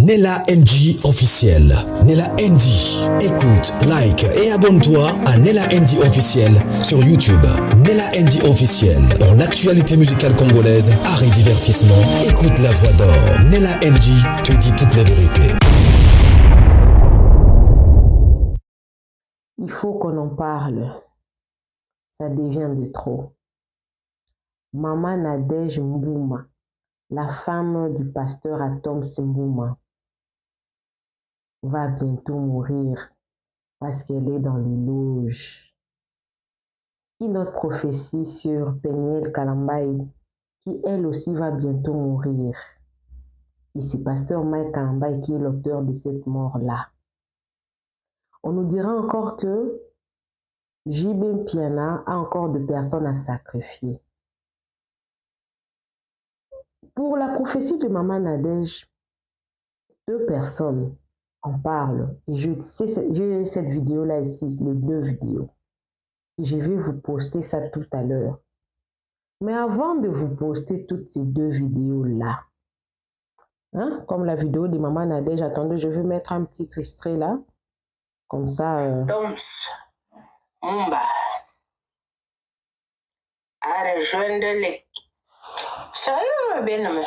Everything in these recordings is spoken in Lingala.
Nella NG officiel. Nella NG. Écoute, like et abonne-toi à Nella NG officiel sur YouTube. Nella NG officiel. Pour l'actualité musicale congolaise, art et divertissement, écoute la voix d'or. Nella NG te dit toutes les vérités. Il faut qu'on en parle. Ça devient de trop. Maman Nadège Mbouma, la femme du pasteur Atom Mbouma, va bientôt mourir parce qu'elle est dans les loges. Une autre prophétie sur Peniel Kalambaï, qui elle aussi va bientôt mourir. Et c'est pasteur Mike Kalambaï qui est l'auteur de cette mort-là. On nous dira encore que JB Piana a encore de personnes à sacrifier. Pour la prophétie de Maman Nadège, 2 personnes en parlent. Et j'ai cette vidéo-là ici, les 2 vidéos. Et je vais vous poster ça tout à l'heure. Mais avant de vous poster toutes ces 2 vidéos-là, comme la vidéo de Maman Nadège, attendez, je vais mettre un petit extrait là. Comme ça. Toms Mumba a rejoindre l'équipe. Salut, bien-aimé.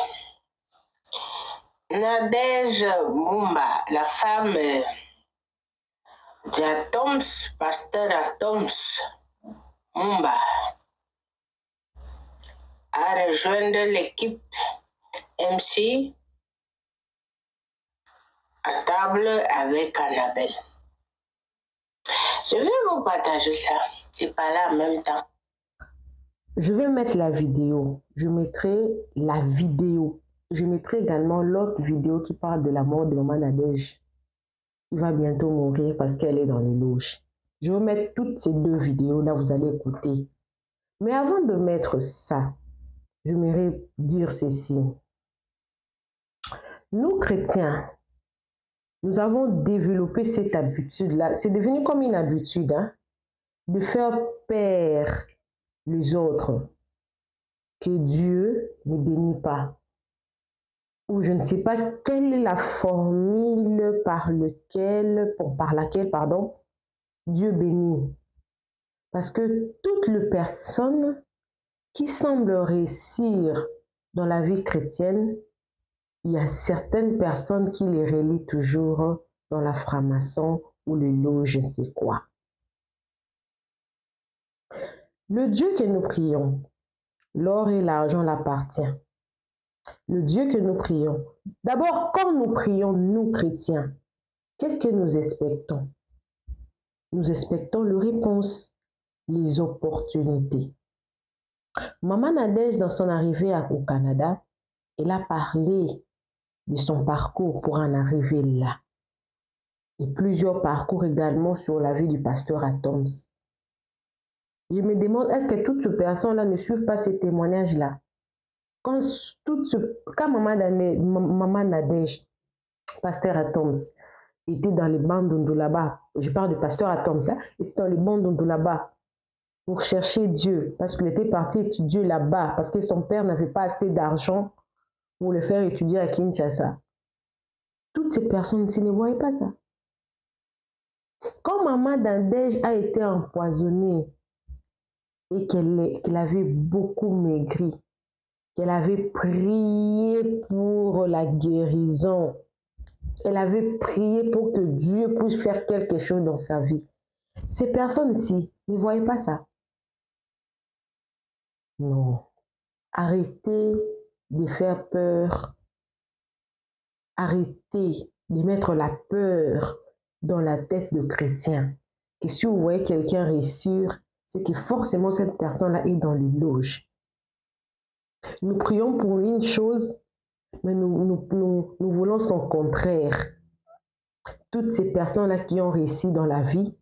Nadège Mumba, la femme d'Atoms, pasteur Atoms Mumba, a rejoindre l'équipe MC à table avec Annabelle. Je vais vous partager ça. C'est pas là en même temps. Je vais mettre la vidéo. Je mettrai la vidéo. Je mettrai également l'autre vidéo qui parle de la mort de Maman Nadège. Il va bientôt mourir parce qu'elle est dans les loges. Je vais mettre toutes ces 2 vidéos-là, vous allez écouter. Mais avant de mettre ça, j'aimerais dire ceci. Nous, chrétiens, nous avons développé cette habitude-là. C'est devenu comme une habitude, de faire paire les autres que Dieu ne bénit pas. Ou je ne sais pas quelle est la formule par laquelle Dieu bénit. Parce que toutes les personnes qui semblent réussir dans la vie chrétienne, il y a certaines personnes qui les relient toujours dans la franc-maçon ou le lot, je ne sais quoi. Le Dieu que nous prions, l'or et l'argent l'appartient. Le Dieu que nous prions. D'abord, quand nous prions, nous chrétiens, qu'est-ce que nous expectons? Nous expectons les réponses, les opportunités. Maman Nadège, dans son arrivée au Canada, elle a parlé de son parcours pour en arriver là. Et plusieurs parcours également sur la vie du pasteur Atoms. Je me demande, est-ce que toutes ces personnes-là ne suivent pas ces témoignages-là? Quand Maman Nadège, pasteur Atoms, était dans les bandes d'Ondolaba, je parle du pasteur Atoms, était dans les bandes d'Ondolaba pour chercher Dieu, parce qu'il était parti étudier là-bas, parce que son père n'avait pas assez d'argent pour le faire étudier à Kinshasa. Toutes ces personnes-ci ne voyaient pas ça. Quand Maman Nadège a été empoisonnée et qu'elle avait beaucoup maigri, qu'elle avait prié pour la guérison, elle avait prié pour que Dieu puisse faire quelque chose dans sa vie. Ces personnes-ci ne voyaient pas ça. Non. Arrêtez de faire peur. Arrêtez de mettre la peur dans la tête de chrétiens. Et si vous voyez quelqu'un réussir, c'est que forcément cette personne-là est dans les loges. Nous prions pour une chose, mais nous voulons son contraire. Toutes ces personnes-là qui ont réussi dans la vie,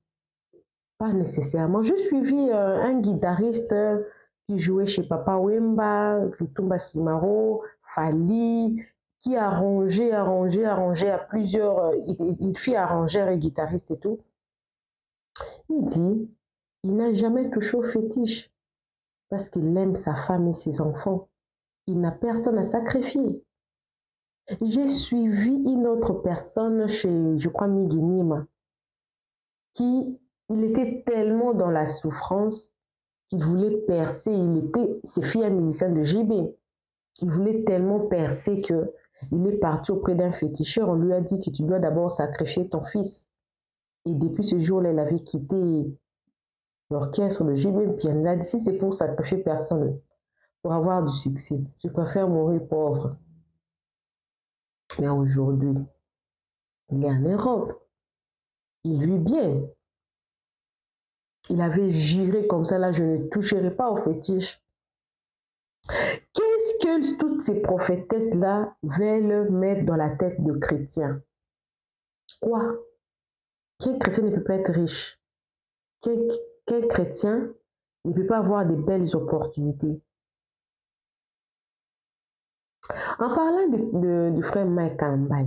pas nécessairement. J'ai suivi un guitariste qui jouait chez Papa Wemba, Lutumba Simaro, Fali, qui arrangeait à plusieurs, il fit arrangeur et guitariste et tout. Il dit, il n'a jamais touché au fétiche parce qu'il aime sa femme et ses enfants. Il n'a personne à sacrifier. J'ai suivi une autre personne chez, je crois, Miguinima, il était tellement dans la souffrance qu'il voulait percer. C'est fils un musicien de JB. Il voulait tellement percer que il est parti auprès d'un féticheur. On lui a dit que tu dois d'abord sacrifier ton fils. Et depuis ce jour-là, il avait quitté l'orchestre de JB. Puis il a dit, si c'est pour sacrifier personne, pour avoir du succès, je préfère mourir pauvre. Mais aujourd'hui, il est en Europe. Il vit bien. Il avait juré comme ça, là, je ne toucherai pas au fétiche. Qu'est-ce que toutes ces prophétesses-là veulent mettre dans la tête de chrétiens? Quoi? Quel chrétien ne peut pas être riche? Quel chrétien ne peut pas avoir des belles opportunités? En parlant du frère Mike Kambai,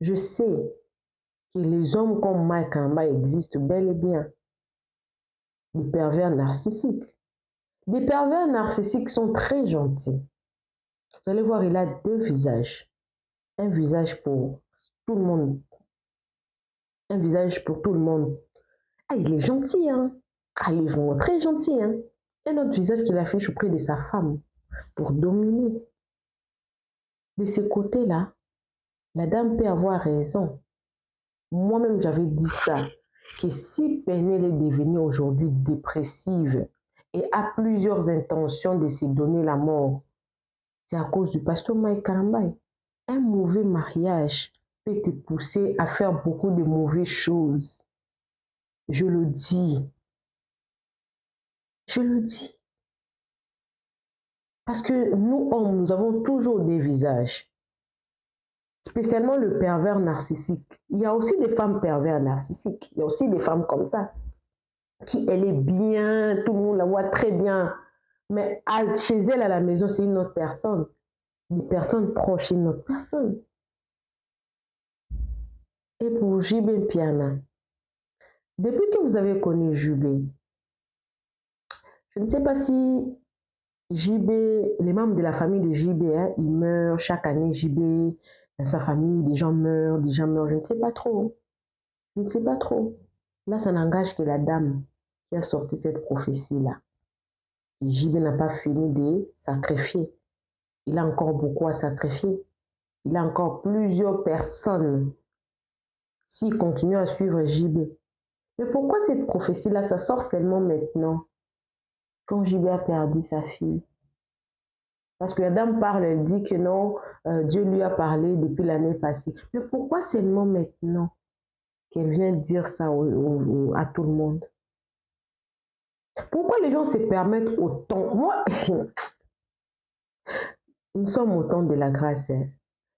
je sais que les hommes comme Mike Kambai existent bel et bien. Des pervers narcissiques. Des pervers narcissiques sont très gentils. Vous allez voir, il a deux visages. Un visage pour tout le monde. Un visage pour tout le monde. Ah, il est gentil, hein? Ah, il est vraiment très gentil, hein? Un autre visage qu'il affiche auprès de sa femme pour dominer. De ce côté-là, la dame peut avoir raison. Moi-même, j'avais dit ça, que si Penel est devenue aujourd'hui dépressive et a plusieurs intentions de se donner la mort, c'est à cause du pasteur Mike Kambai. Un mauvais mariage peut te pousser à faire beaucoup de mauvaises choses. Je le dis. Je le dis. Parce que nous, hommes, nous avons toujours des visages. Spécialement le pervers narcissique. Il y a aussi des femmes pervers narcissiques. Il y a aussi des femmes comme ça. Qui, elle est bien, tout le monde la voit très bien. Mais chez elle, à la maison, c'est une autre personne. Une personne proche, une autre personne. Et pour JB Piana, depuis que vous avez connu JB, je ne sais pas si JB, les membres de la famille de JB, hein, ils meurent chaque année. JB, dans sa famille, des gens meurent, je ne sais pas trop. Je ne sais pas trop. Là, ça n'engage que la dame qui a sorti cette prophétie-là. JB n'a pas fini de sacrifier. Il a encore beaucoup à sacrifier. Il a encore plusieurs personnes s'il continue à suivre JB. Mais pourquoi cette prophétie-là, ça sort seulement maintenant, quand JB a perdu sa fille? Parce que la dame parle, elle dit que non, Dieu lui a parlé depuis l'année passée. Mais pourquoi seulement maintenant qu'elle vient dire ça à tout le monde? Pourquoi les gens se permettent autant? Moi, nous sommes au temps de la grâce, hein,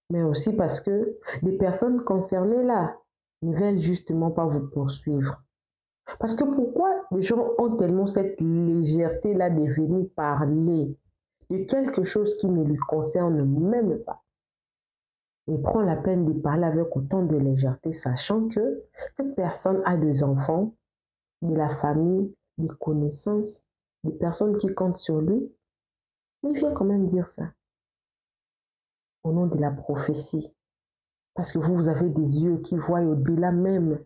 mais aussi parce que les personnes concernées là ne veulent justement pas vous poursuivre. Parce que pourquoi les gens ont tellement cette légèreté là de venir parler de quelque chose qui ne lui concerne même pas? Il prend la peine de parler avec autant de légèreté, sachant que cette personne a des enfants, de la famille, des connaissances, des personnes qui comptent sur lui. Mais il vient quand même dire ça au nom de la prophétie. Parce que vous avez des yeux qui voient au-delà même.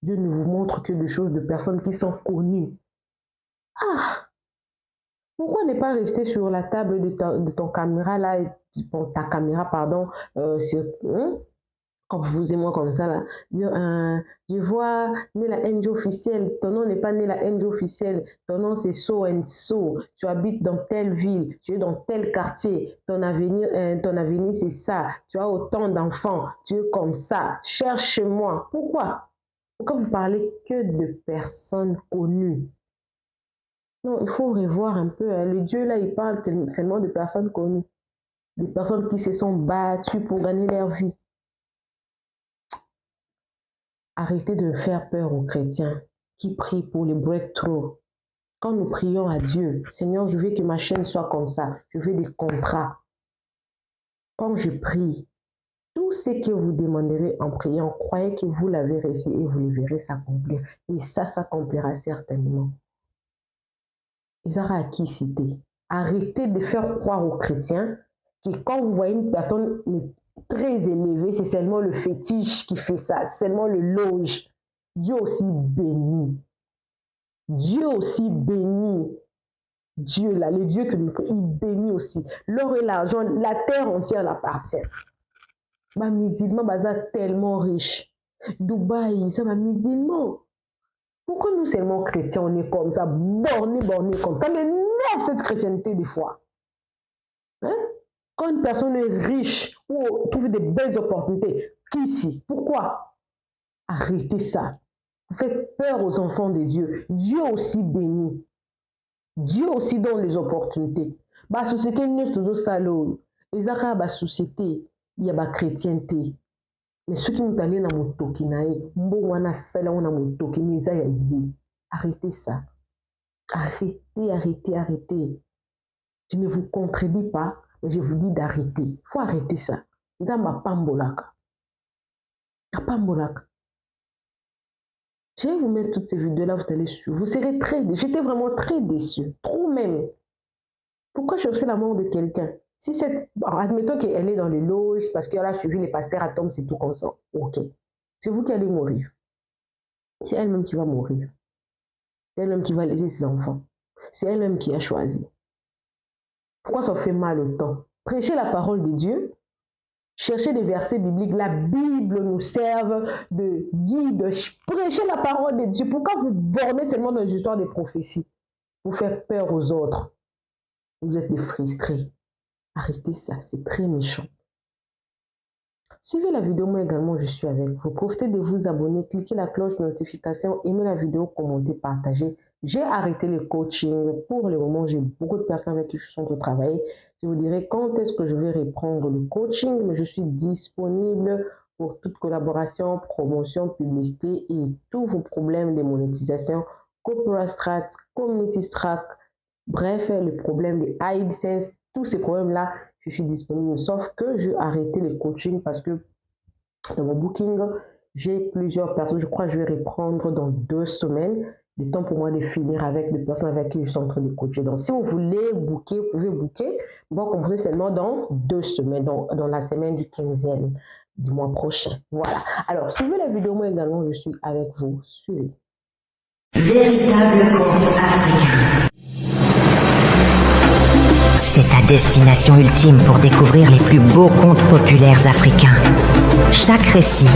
Dieu ne vous montre que des choses de personnes qui sont connues. Ah! Pourquoi ne pas rester sur la table de ton caméra là, ta caméra, pardon, comme vous et moi comme ça là, dire, je vois Nella NG officielle, ton nom n'est pas Nella NG officielle, ton nom c'est so and so, tu habites dans telle ville, tu es dans tel quartier, ton avenir c'est ça, tu as autant d'enfants, tu es comme ça, cherche-moi. Pourquoi? Pourquoi vous parlez que de personnes connues? Non, il faut revoir un peu. Le Dieu là, il parle seulement de personnes connues, des personnes qui se sont battues pour gagner leur vie. Arrêtez de faire peur aux chrétiens qui prient pour les breakthroughs. Quand nous prions à Dieu, Seigneur, je veux que ma chaîne soit comme ça. Je veux des contrats. Quand je prie, tout ce que vous demanderez en priant, croyez que vous l'avez reçu et vous le verrez s'accomplir. Et ça s'accomplira certainement. Isara a qui citer? Arrêtez de faire croire aux chrétiens que quand vous voyez une personne très élevé, c'est seulement le fétiche qui fait ça, c'est seulement le loge. Dieu aussi bénit. Dieu aussi bénit. Dieu là, le Dieu que nous il bénit aussi. L'or et l'argent, la terre entière l'appartient. Ma musulman, baza tellement riche. Dubaï, ça va musulman. Pourquoi nous seulement chrétiens, on est comme ça, bornés comme ça? Ça m'énerve cette chrétienté des fois. Hein? Quand une personne est riche ou trouve des belles opportunités, qu'ici? Pourquoi? Arrêtez ça. Vous faites peur aux enfants de Dieu. Dieu aussi bénit. Dieu aussi donne les opportunités. La société nous toujours salon. Les arabes, la société, il y a la chrétienté. Mais ceux qui nous allés dans mon toki arrêtez ça. Arrêtez. Je ne vous contredis pas, mais je vous dis d'arrêter. Il faut arrêter ça. Zamba pambolaka. Je vais vous mettre toutes ces vidéos-là, vous allez suivre. Vous serez très déçus. J'étais vraiment très déçue. Trop même. Pourquoi chercher l'amour de quelqu'un? Si c'est... admettons qu'elle est dans les loges parce qu'elle a suivi les pasteurs atomes, c'est tout comme ça. Ok. C'est vous qui allez mourir. C'est elle-même qui va mourir. C'est elle-même qui va laisser ses enfants. C'est elle-même qui a choisi. Pourquoi ça fait mal autant? Prêchez la parole de Dieu. Cherchez des versets bibliques. La Bible nous serve de guide. Prêchez la parole de Dieu. Pourquoi vous bornez seulement dans les histoires des prophéties? Vous faites peur aux autres. Vous êtes des frustrés. Arrêtez ça, c'est très méchant. Suivez la vidéo, moi également je suis avec vous. Profitez de vous abonner, cliquez la cloche de notification, aimez la vidéo, commentez, partagez. J'ai arrêté le coaching. Pour le moment, j'ai beaucoup de personnes avec qui je suis en train de travailler. Je vous dirai quand est-ce que je vais reprendre le coaching, mais je suis disponible pour toute collaboration, promotion, publicité et tous vos problèmes de monétisation, corporate strat, community strat, bref, le problème de AdSense, tous ces problèmes-là, je suis disponible. Sauf que j'ai arrêté le coaching parce que dans mon booking, j'ai plusieurs personnes. Je crois que je vais reprendre dans 2 semaines. Le temps pour moi de finir avec les personnes avec qui je suis en train de coacher. Donc, si vous voulez booker, vous pouvez booker. On va commencer seulement dans 2 semaines, dans la semaine du 15e du mois prochain. Voilà. Alors, suivez la vidéo. Moi également, je suis avec vous. Suivez. Véritable conte africain. C'est ta destination ultime pour découvrir les plus beaux contes populaires africains. Chaque récit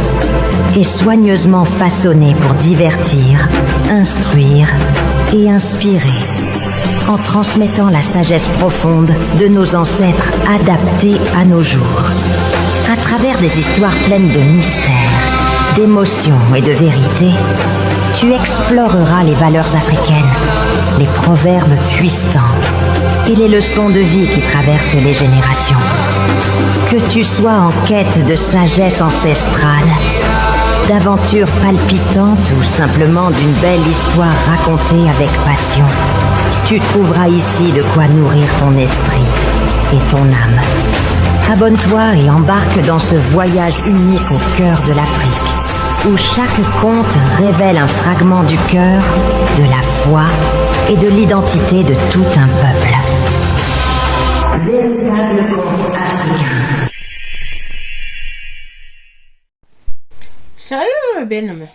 est soigneusement façonné pour divertir, instruire et inspirer, en transmettant la sagesse profonde de nos ancêtres adaptée à nos jours. À travers des histoires pleines de mystères, d'émotions et de vérité, tu exploreras les valeurs africaines, les proverbes puissants et les leçons de vie qui traversent les générations. Que tu sois en quête de sagesse ancestrale, d'aventures palpitantes ou simplement d'une belle histoire racontée avec passion, tu trouveras ici de quoi nourrir ton esprit et ton âme. Abonne-toi et embarque dans ce voyage unique au cœur de l'Afrique, où chaque conte révèle un fragment du cœur, de la foi et de l'identité de tout un peuple. Véritable conte africain. Salut, bien-aimé.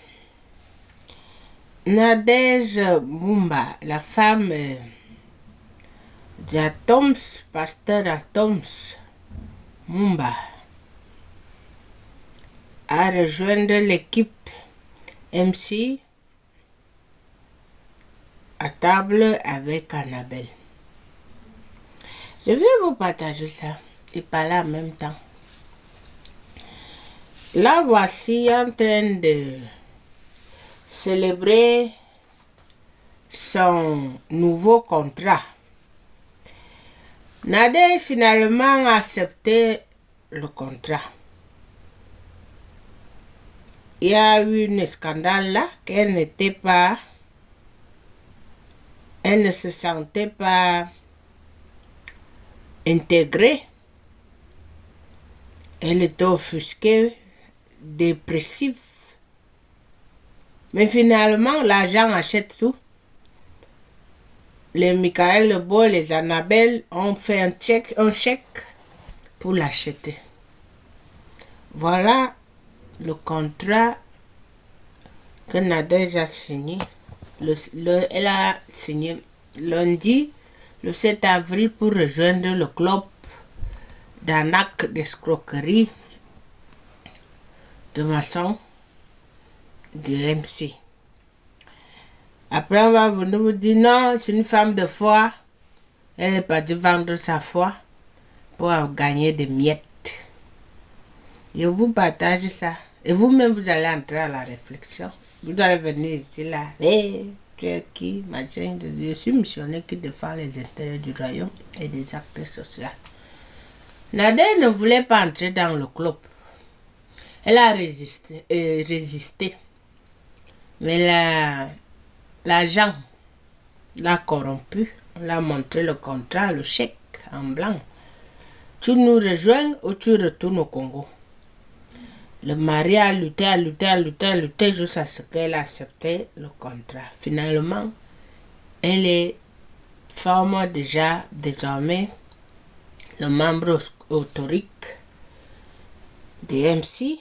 Nadège Mumba, la femme d'Atoms, pasteur Atoms Mumba, a rejoint l'équipe MC à table avec Annabelle. Je vais vous partager ça et parler en même temps. Là, voici en train de célébrer son nouveau contrat. Nadé finalement a accepté le contrat. Il y a eu un scandale là qu'elle n'était pas, elle ne se sentait pas intégrée. Elle était offusquée, dépressive. Mais finalement, l'argent achète tout. Les Michael Lebo, les Annabelle ont fait un chèque pour l'acheter. Voilà le contrat que Nadège a signé. Elle a signé lundi, le 7 avril, pour rejoindre le club d'arnaque d'escroquerie de maçon de MC. Après, on va venir vous dire non, c'est une femme de foi. Elle n'est pas dû vendre sa foi pour gagner des miettes. Je vous partage ça. Et vous-même, vous allez entrer à la réflexion. Vous allez venir ici, là. Hey, tu es qui, machin. Je suis missionnaire qui défend les intérêts du royaume et des acteurs sociaux. Nadia ne voulait pas entrer dans le club. Elle a résisté. Mais l'agent l'a corrompu. On l'a montré le contrat, le chèque en blanc. Tu nous rejoins ou tu retournes au Congo. Le mari a lutté jusqu'à ce qu'elle accepte le contrat. Finalement, elle forme déjà désormais le membre autorique de MC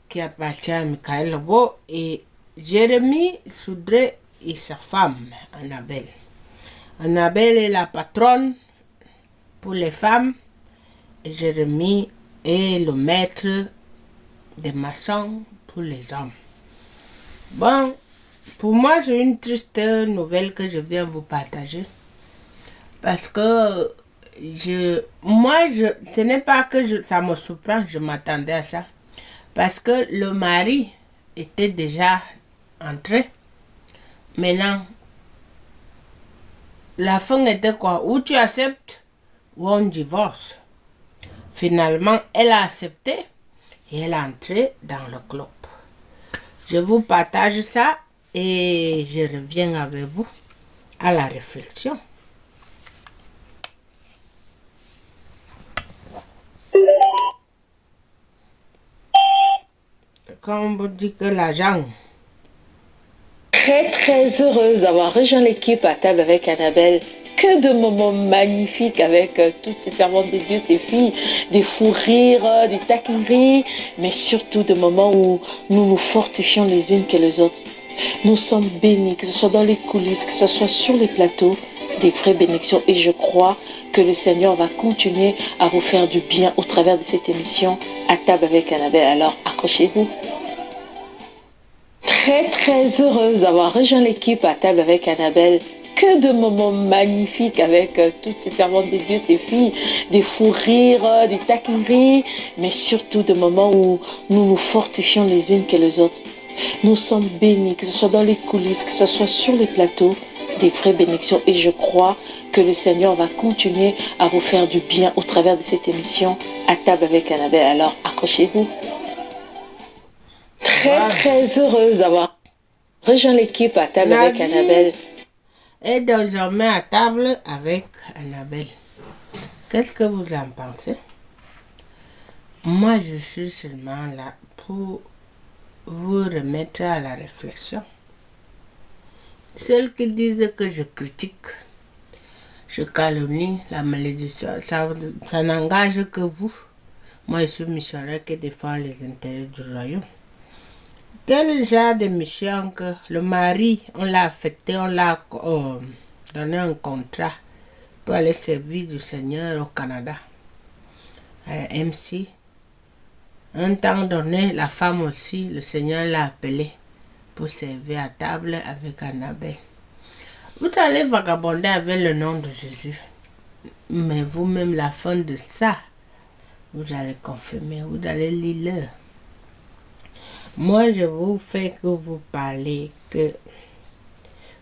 qui appartient à Michael Lobo et Jérémy Soudré et sa femme, Annabelle. Annabelle est la patronne pour les femmes et Jérémy est le maître des maçons pour les hommes. Bon, pour moi, c'est une triste nouvelle que je viens vous partager. Parce que ce n'est pas que ça me surprend, je m'attendais à ça. Parce que le mari était déjà entré. Maintenant, la fin était quoi? Ou tu acceptes ou on divorce. Finalement, elle a accepté et elle est entrée dans le club. Je vous partage ça et je reviens avec vous à la réflexion. Quand on vous dit que l'argent... Très heureuse d'avoir rejoint l'équipe à table avec Annabelle. Que de moments magnifiques avec toutes ces servantes de Dieu, ces filles, des fous rires, des taquineries, mais surtout des moments où nous nous fortifions les unes que les autres. Nous sommes bénis, que ce soit dans les coulisses, que ce soit sur les plateaux, des vraies bénédictions. Et je crois que le Seigneur va continuer à vous faire du bien au travers de cette émission à table avec Annabelle. Alors accrochez-vous. Très heureuse d'avoir rejoint l'équipe à table avec Annabelle. Que de moments magnifiques avec toutes ces servantes de Dieu, ces filles, des fous rires, des taquineries, mais surtout des moments où nous nous fortifions les unes que les autres. Nous sommes bénis, que ce soit dans les coulisses, que ce soit sur les plateaux, des vraies bénédictions. Et je crois que le Seigneur va continuer à vous faire du bien au travers de cette émission à table avec Annabelle. Alors accrochez-vous. Très heureuse d'avoir rejoint l'équipe à table avec Annabelle. Et désormais à table avec Annabelle. Qu'est-ce que vous en pensez? Moi, je suis seulement là pour vous remettre à la réflexion. Ceux qui disent que je critique, je calomnie, la malédiction, ça n'engage que vous. Moi, je suis missionnaire qui défend les intérêts du royaume. Quel genre de mission que le mari, on l'a affecté, on l'a donné un contrat pour aller servir du Seigneur au Canada, à MC. Un temps donné, la femme aussi, le Seigneur l'a appelée pour servir à table avec Annabelle. Vous allez vagabonder avec le nom de Jésus. Mais vous-même, la fin de ça, vous allez confirmer, vous allez lire. Moi, je vous fais que vous parlez que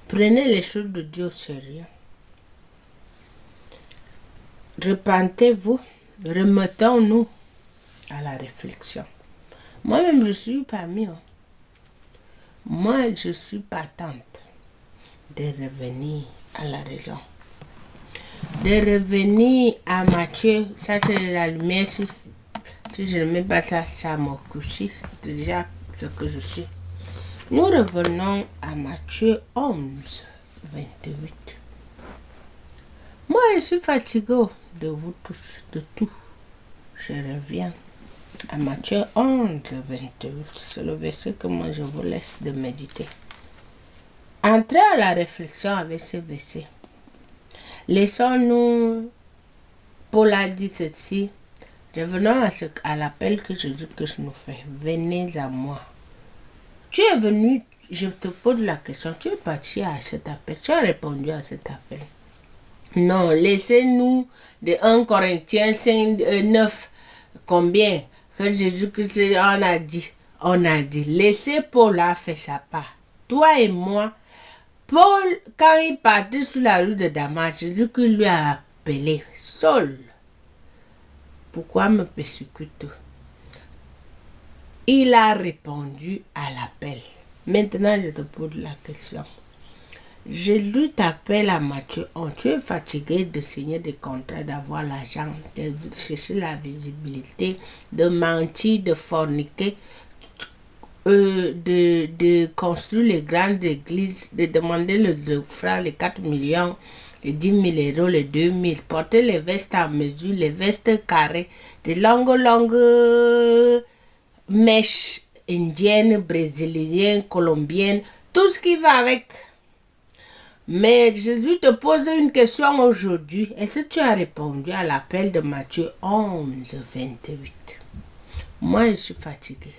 prenez les choses de Dieu au sérieux. Repentez-vous, remettons-nous à la réflexion. Moi-même, je suis parmi eux. Moi, je suis partante de revenir à la raison. De revenir à Matthieu, ça c'est la lumière. Si je ne mets pas ça, ça me couche. C'est déjà ce que je suis. Nous revenons à Matthieu 11, 28. Moi, je suis fatigué de vous tous, de tout. Je reviens. À Matthieu 11, 28, c'est le verset que moi je vous laisse de méditer. Entrez à la réflexion avec ce verset. Laissons-nous, Paul a dit ceci, revenons à l'appel que Jésus-Christ nous fait. Venez à moi. Tu es venu, je te pose la question, tu es parti à cet appel, tu as répondu à cet appel. Non, laissez-nous de 1 Corinthiens 5, 9, combien que Jésus-Christ on a dit, laissez Paul a fait sa part. Toi et moi, Paul, quand il partait sur la rue de Damas, Jésus-Christ lui a appelé, Saul, pourquoi me persécutes-tu? Il a répondu à l'appel. Maintenant, je te pose la question. Jésus t'appelle à Matthieu. Tu es fatigué de signer des contrats, d'avoir l'argent, de chercher la visibilité, de mentir, de forniquer, de construire les grandes églises, de demander le franc, les 4 millions, les 10 000 euros, les 2 000, porter les vestes à mesure, les vestes carrées, de longues mèches indiennes, brésiliennes, colombiennes, tout ce qui va avec. Mais Jésus te pose une question aujourd'hui. Est-ce que tu as répondu à l'appel de Matthieu 11, 28? Moi, je suis fatiguée.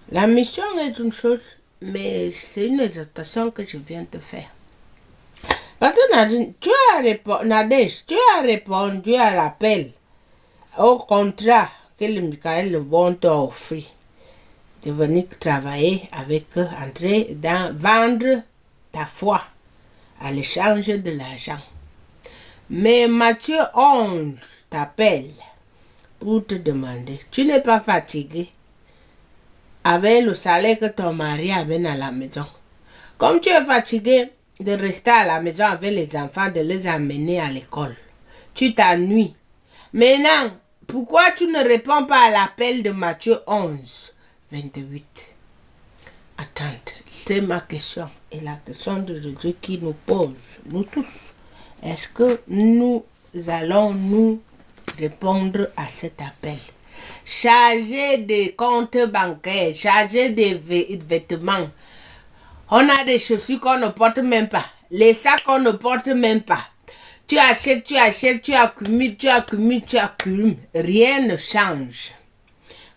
La mission est une chose, mais c'est une exhortation que je viens de faire. Parce que Nadège, tu as répondu à l'appel, au contrat que le Michael le bon t'a offert, de venir travailler avec eux, entrer dans, vendre ta foi à l'échange de l'argent. Mais Matthieu 11 t'appelle pour te demander, tu n'es pas fatigué avec le salaire que ton mari amène à la maison. Comme tu es fatigué de rester à la maison avec les enfants, de les amener à l'école, tu t'ennuies. Maintenant, pourquoi tu ne réponds pas à l'appel de Matthieu 11, 28? Attends, c'est ma question et la question de Jésus qui nous pose, nous tous. Est-ce que nous allons nous répondre à cet appel? Charger des comptes bancaires, charger des vêtements. On a des chaussures qu'on ne porte même pas, les sacs qu'on ne porte même pas. Tu achètes, tu accumules. Rien ne change.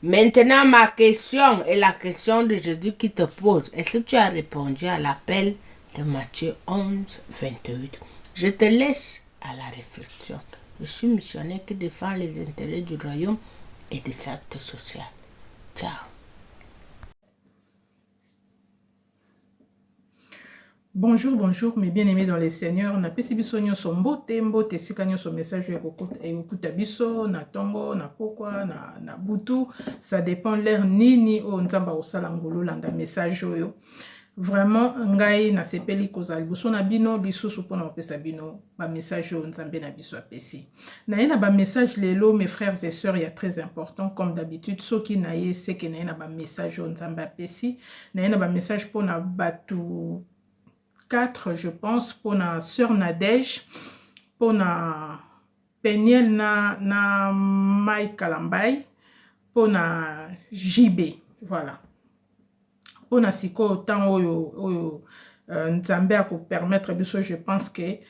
Maintenant, ma question est la question de Jésus qui te pose. Est-ce que tu as répondu à l'appel de Matthieu 11, 28? Je te laisse à la réflexion. Je suis missionnaire qui défend les intérêts du royaume et des actes sociaux. Ciao. Bonjour, bonjour, mes bien-aimés dans les seigneurs. Na pesi biso nyonso mbote sika nyonso message ekokuta biso na tongo na pokwa na butu. Ça dépend l'heure nini o nzamba osala ngolo landa message oyo. Vraiment ngai na sepeli kozali biso na bino lisusu pona opesa bino ba message oyo nzambe na biso apesi. Na ye na ba message lelo mes frères et sœurs, il y a très important comme d'habitude soki na ye c'est que na ye na ba message oyo nzambe apesi. Na ye na ba message pona batu 4, je pense, pour na sœur Nadège, pour na Peniel na Mike Kalambay, pour na JB, voilà. Pour na siko temps oyo nzambe a ko permettre biso, je pense que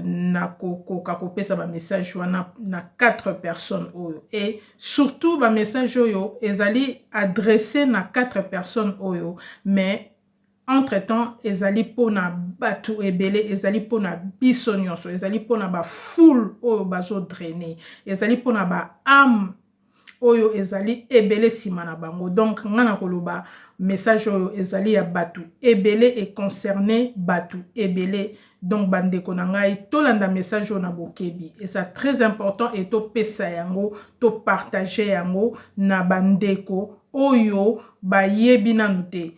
na ko pesa ba message wana na 4 personnes oyo, et surtout ba message oyo ezali adressé na 4 personnes oyo, mais entre-temps, ezali pona batu ebele, ezali pona biso nyonso, ezali pona ba foule oyo bazo drainer, ezali pona ba âme oyo ezali ebele sima na bango. Donc ngana koloba message oyo ezali ya batu ebele et concerné batu ebele. Donc bandeko na ngai tolanda message oyo na bokebi, et ça très important, et to pesa yango, to partager yango na bandeko oyo ba yebi nanu te.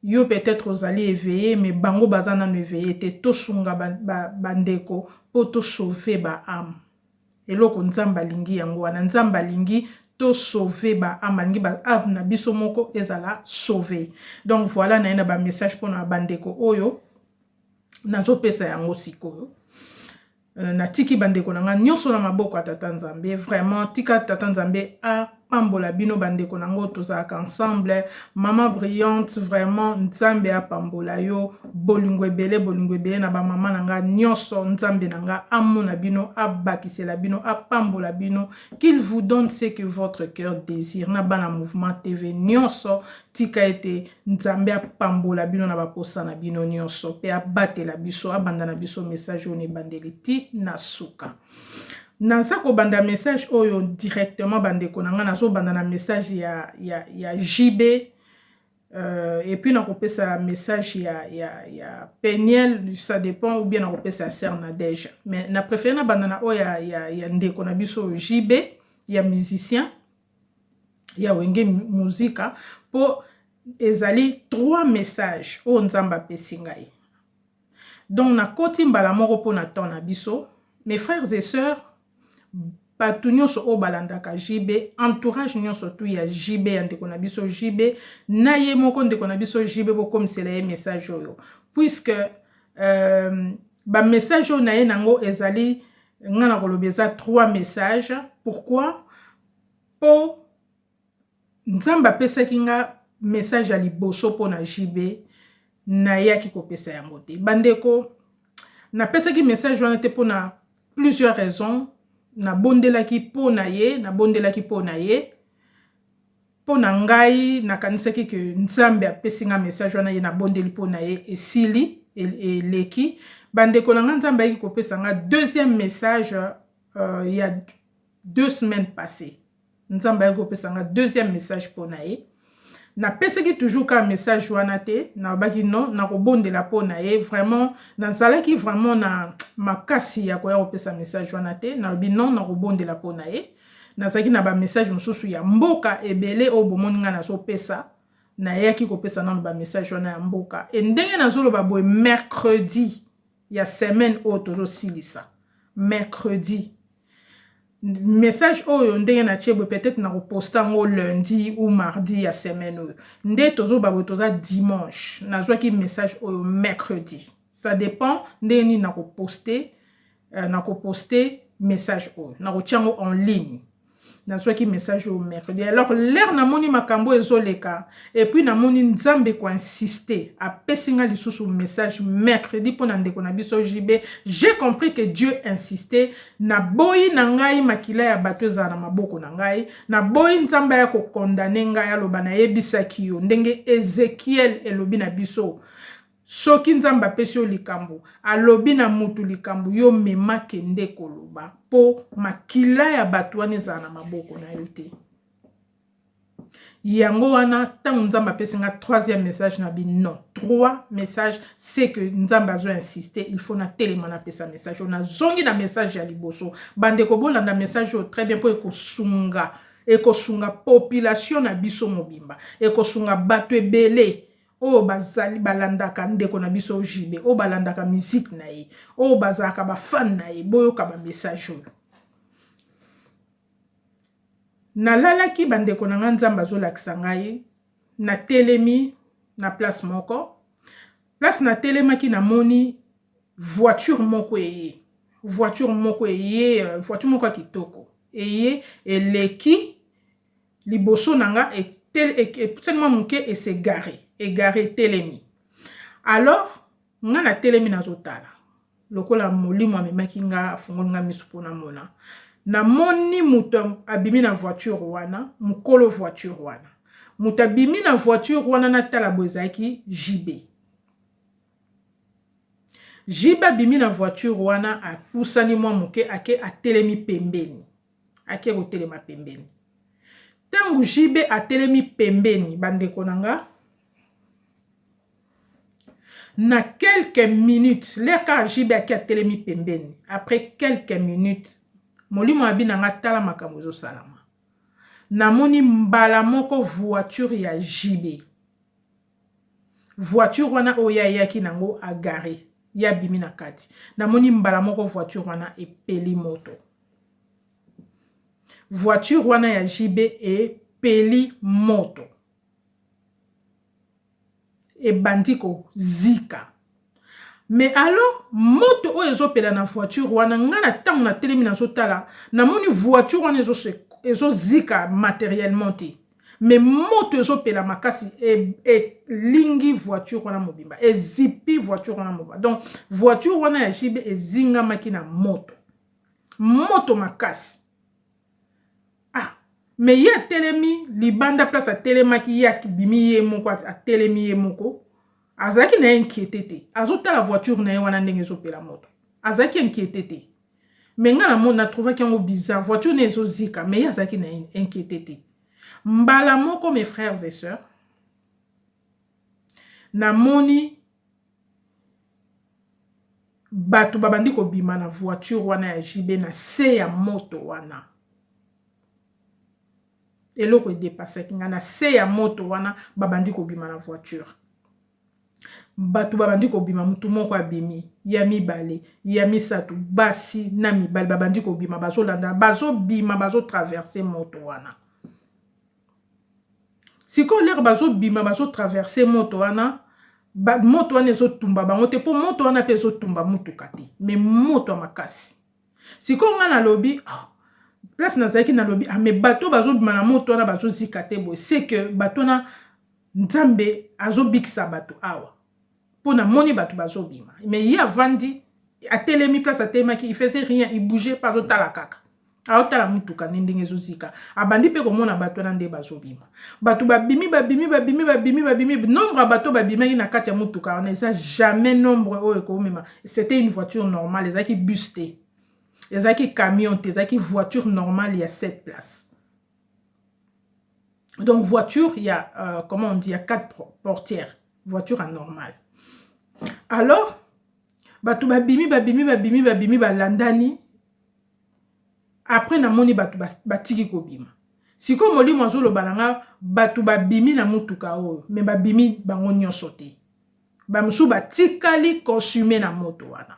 Yo peut-être ozali éveillé, mais bango bazana no éveillé te, to sunga bandeko po to sauver ba âme. Eloko nzamba lingi yango wana, nzamba lingi to sauver ba âme, lingi ba âme na biso moko ezala sauver. Donc voilà na ba message pour na bandeko oyo nazo pesa yango sikoyo. na tiki bandeko nanga nyonso na maboko ya tata nzambe. Vraiment tika tata nzambe a pambola bino bandeko nango tozalaka ensemble. Mama brillante, vraiment nzambe a pambola yo bolingo ebele na ba mama nanga nyonso. Nzambe nanga amona bino, abakisela bino, a pambola bino, qu'il vous donne ce que votre cœur désire. Na bana mouvement TV nyonso tika ete nzambe a pambola bino na baposa na bino nyonso pe abatela biso, abandana biso message on ebandeli ti na suka. Naza ko banda message oyo directement bandeko nanga nazo banda na message ya JB et puis na kopesa message ya Peniel, ça dépend, ou bien na kopesa Sœur Nadège. Mais na préféré na banda na oyo ya ndeko na biso JB ya musicien ya wenge muzika po ezali 3 messages o nzamba pesi ngai. Donc na koti mbala moko po na ton na biso, mes frères et sœurs, bato nyonso o balandaka JB, entourage nyonso tu ya JB ya ndeko na biso JB, na ye moko ndeko na biso JB bo komisela ye message oyo. Puisque ba message oyo na ye nango ezali ngana kolobeza 3 messages. Pourquoi? Po nzamba pesaki nga message ya liboso po na JB na yaki kopesa yango te. Bandeko na pesaki message wana te po na plusieurs raisons. Na bondelaki po na ye, na bondelaki po na ye. Po na ngai na kanisaki ke nzambe apesi nga message wana ye na bondeli po na ye esili eleki. Bandeko na nga nzambe yaki kopesa nga deuxième message il y a 2 semaines passées. Nzambe yaki kopesa nga deuxième message po na ye. Na pesaki toujours ka message wana te, na baki non, na kobondela po na ye, vraiment, na zalaki vraiment na makasi ya koya kopesa message wana te, na bi non, na kobondela po na ye, na zalaki na ba message mosusu ya mboka ebele o bomoni nga na so pesa, na yaki kopesa na ba message wana ya mboka. Et ndenge na zolo ba boy mercredi, ya semaine o tozo silisa, mercredi. Message oyo ndenge na tiebo peut-être na reposta ngo lundi ou mardi ya semaine oyo. Nde tozo babo toza dimanche. Na zwaki message oyo mercredi. Ça dépend ndenge ni na reposter message oyo. Na rotiango en ligne. Na zwaki message oyo mercredi. Alors l'air na moni makambo ezoleka et puis na moni nzambe ko insister a pesinga lisusu message mercredi pour na ndeko na biso JB. J'ai compris que Dieu insistait na boyi na ngai makila ya bato za na maboko na ngai, na boyi nzamba ya ko condamner ngai aloba na yebisaki yo ndenge Ezekiel elobi na biso. Soki nzamba pesi yo likambo, alobi na mutu likambo yo mema kende koloba po makila ya bato wana za na maboko na yo te. Yango wana tango nzamba pesi nga 3e message na bi non. 3 messages, c'est que nzamba zo insister, il faut na telema na pesa message. On a zongi na message ya liboso. Bande ko bolanda message yo très bien po ekosunga. Ekosunga population na biso mobimba. Ekosunga bato ebele. O bazali balandaka ndeko na biso JB, o balandaka musique na ye, o bazaka ba fan na ye, boyoka ba message oyo. Nalalaki bandeko na nga nzamba zolakisa ngai na telemi na place moko. Place na telemaki na moni voiture moko eye. Voiture moko kitoko. Eye eleki liboso nanga tellement muke et se garé telemi. Alors nga na telemi na zotala. Lokola molimo amemaki nga fungoli nga misu pona mona. Na moni muto abimi na voiture wana, mukolo voiture wana. Muto abimi na voiture wana na tala bozaki JB. JB abimi na voiture wana a pusani mwa muke ake atelemi pembeni. Ake rotelema pembeni. Tangu JB atelemi pembeni bandeko nanga. Na quelques minutes, l'air car JB atelemi pembeni. Après quelques minutes, molimo abina nga tala makambo zo salama. Na moni mbala moko voiture ya JB. Voiture wana oya yaki nango agare. Ya bimi na kati. Na moni mbala moko voiture wana epeli moto. Voiture wana ya JB epeli moto. E bandiko zika. Mais alors, moto o ezopela na voiture wana nga na tango na telemi na zotala na moni voiture wana ezo zika matériellement te. Mais moto ezopela makasi e lingi voiture wana mobimba ezipi voiture wana mobimba. Donc voiture wana ya jibe ezinga maki na moto makasi. Mais ya telemi libanda place a telemaki ya bimi ye moko a telemi ye moko. Azaki na inquiété te. Azota la voiture na wana ndenge ezopela moto. Azaki inquiété te. Mais nga na mona trouvé qu'il bizarre. Voiture na ezozika, mais azaki na inquiété te. Mbala moko mes frères et sœurs. Na moni batu babandi ko bima na voiture wana ya jibe na se ya moto wana. Eloko dépassé kinga na se ya moto wana babandi ko bima na voiture. Batu babandi ko bima mutu moko abimi ya mibale ya misato basi na mibale babandi ko bima bazo landa bazo bima bazo traverser moto wana. Siko l'air bazo bima bazo traverser moto wana moto wana ezo tumba bango te po moto wana pe ezo tumba mutuka te mais moto makasi. Siko nga na lobi place na zaki na lobi mais bato bazo bima na moto wana bazo zika te bo c'est que bato na nzambe azo bikisa bato awa. Pona moni batu bazo bima. Mais il y a vandi a telemi place a telema qui il faisait rien, il bougeait pas autant la kaka. A autant la mutuka ndenge zozika. Abandi pe komona batu na nde bazo bima. Batu babimi nombre bato babima na kati ya mutuka on eza jamais nombre o ekomema. C'était une voiture normale, les qui busté. Les qui camion, les qui voiture normale il y a 7 places. Donc voiture il y a comment on dit il y a 4 portières. Voiture anormale. Alors, batu babimi balandani. Après na moni batu batiki ko bima. Siko moli mwanzolo balanga batu babimi na mutuka oyo, mais babimi bango nyonso te. Bamsu batikali consumer na moto wana.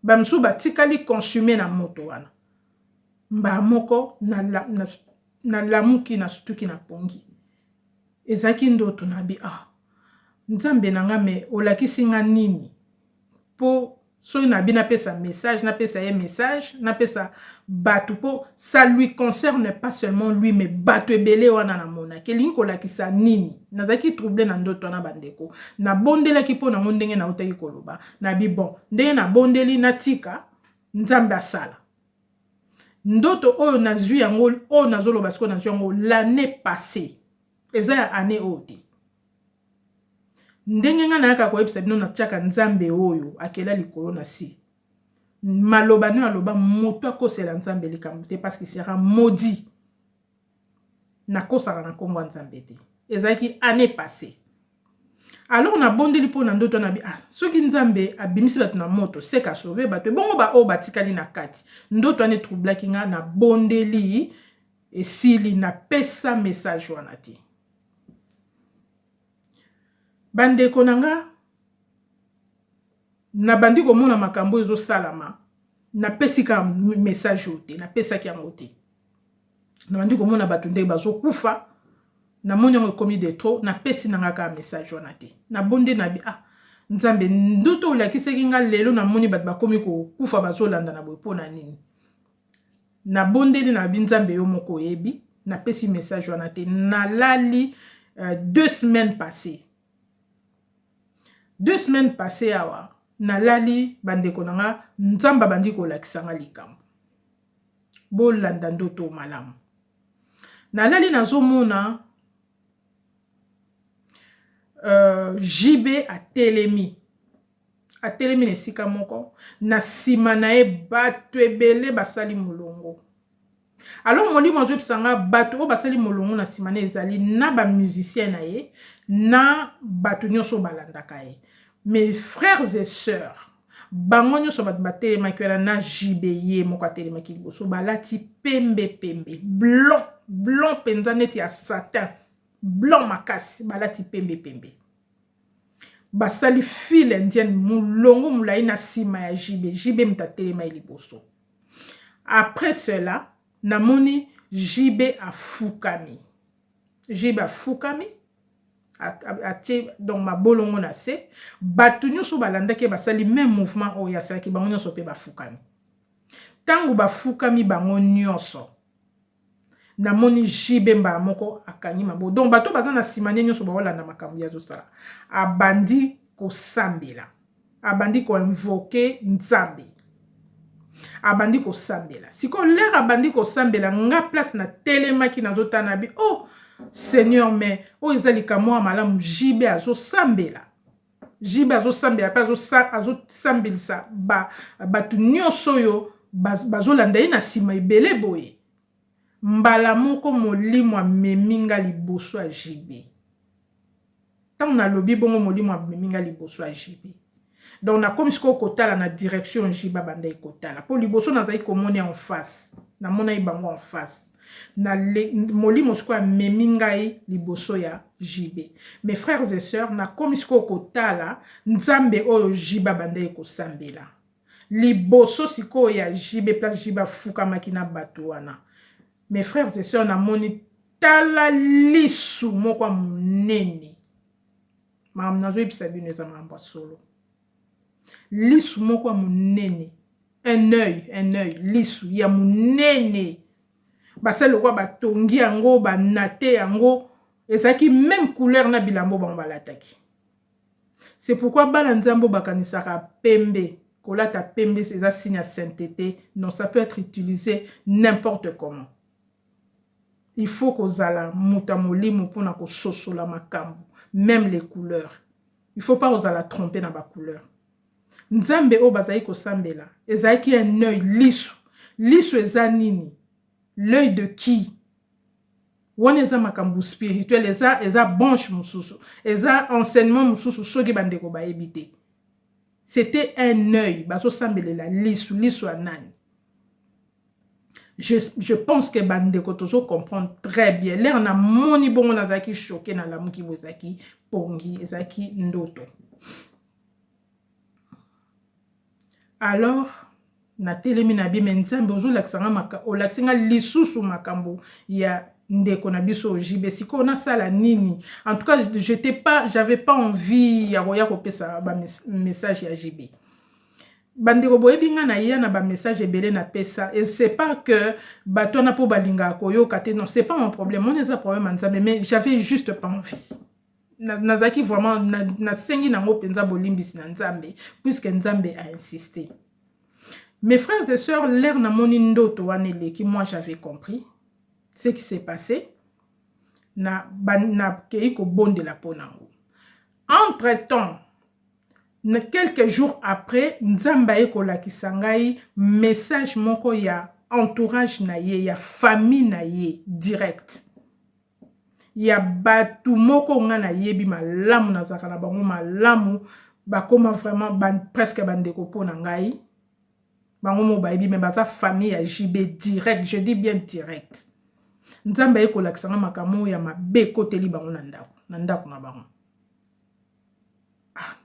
Bamsu batikali consumer na moto wana. Mba moko na lamuki na stuki na pongi. Ezaki ndoto nabi nzambe nanga me olakisi nga nini po so na bi na pesa message na pesa ye message na pesa batu po ça lui concerne pas seulement lui mais batu ebele wana na mona kelingi kolakisa nini nazaki troublé na ndoto na bandeko na bondela ki po na ndenge na utaki koloba na bi bon ndenge na bondeli na tika nzambe asala ndoto oyo nazwi yango oyo nazoloba siko nazwi yango l'année passée eza ya année oyo ndenge nga nayaka koyebisa bino na tiaka nzambe oyo akela likolo na si maloba no aloba moto akosela nzambe likambo te parce qu'il sera maudit nakosaka na kombo nzambe te ezalaki année passée. Alors na bondeli po na ndoto na bi soki nzambe abimisi bato na moto seka sauver bato bongo ba o batikali na kati ndoto ane troublaki nga na bondeli esili na pesa message wana ti. Bandeko nanga na bandi komona makambo ezo salama na pesika message ote na pesa ki yango te na bandi komona bato ndenge bazo kufa na moni yango ekomi de trop na pesi nanga ka message wana te na bonde na bi nzambe ndoto olakisaki nga lelo na moni bato bakomi kokufa bazolanda na boye pona nini na bondeli na bi nzambe yo moko oyebi na pesi message wana te na lali 2 semaines passées. 2 semaines passées awa na lali bandeko nanga nzamba bandi kolakisa nga likambo bolanda ndoto malamu na lali nazomona JB atelemi nesika moko na sima na ye bato ebele basali molongo. Alors molimo azopesanga bato o basali molongo na sima na ezali na ba musicien na ye na bato nyonso balandaka ye. Mes frères et sœurs, bango nyonso bato batelemaki na JB ye moko atelemaki liboso balati pembe blanc penza neti ya Satan, blanc makasi balati pembe. Basali file indienne mulongo mulai na sima ya JB mtatelema liboso. Après cela, namoni JB afukami. donc mabolongo na se bato nyonso balandaki basali même mouvement oyo asalaki bango nyonso mpe bafukami ntango bafukami bango nyonso namoni jibe mbala moko akangi mabo donc bato baza na nsima ne nyonso baolanda makambo ya azosala abandi kosambela abandi koinvoke nzambe abandi kosambela sikoyo lere abandi kosambela nga place na telemaki nazotana bi oh Seigneur mais oyo eza likambo ya malamu jibe azosambela jibe azosambela mpe azosambelisa bato nyonso oyo bazolanda ye na nsima ebele boye mbala moko molimo ameminga liboso ya jibe ntango nalobi bongo molimo ameminga liboso ya jibe donc nakomi sikoyo kotala na direction jibe abanda ekotala mpo liboso nazali komona en face namona ye bango en face na molimo sikoyo amemi ngai liboso ya jibe mes frères et sœurs nakomi sikoyo kotala nzambe oyo jibe abanda ekosambela liboso sikoyo ya jibe place jibe afukamaki na bato wana mes frères et sœurs namoni tala lisu moko monene makambo nazoyebisa bino eza makambo ya solo lisu moko monene un œil lisu ya monene basali lokwa batongi yango banate yango ezalaki même couleur na bilambo bango balataki c'est pourquoi bana nzambo bakanisaka pembe kolata pembe eza signe ya sainteté non ça peut être utilisé n'importe comment il faut kozala muta molimo mpona kososola makambo même les couleurs il faut pas kozala tromper na bacouleur nzambe oyo bazali kosambela ezalaki un œil lisu eza nini l'œil de qui wana eza makambo spirituel eza branche mosusu eza enseignement mosusu soki bandeko bayebi te c'était un œil bazosambelela lisu ya nani je pense que bandeko tozo comprendre très bien l'air na moni bongo nazaki choqué na lamuki bozaki pongi ezaki ndoto alors na telemi na bime nzambe olakisanga lisusu makambo ya ndeko na biso jibe siko na sala nini en tout cas j'avais pas envie ya koya kopesa ba message ya jibe bandeko boyebi nga na ya na ba message ebele na pesa et c'est pas que bato na po balinga koyoka te non c'est pas mon problème on a problème en nzambe mais j'avais juste pas envie nazaki vraiment na sengi nango penza bolimbisi na nzambe puisque nzambe a insisté. Mes frères et sœurs, l'air na moni ndoto wanele qui moi j'avais compris ce qui s'est passé na keiko bonde la ponango. Entre-temps, quelques jours après, nzamba eko la kisangai message moko ya entourage na ye, ya famille na ye direct. Ya batu moko nga na yebi malamu na zaka na bango malamu bakoma vraiment presque bandeko pona ngai. Bango mo bayebi mais baza famille ya JB direct, je dis bien direct. Nzamba eko la kisanga makamo ya mabe koteli bango na ndako na bango.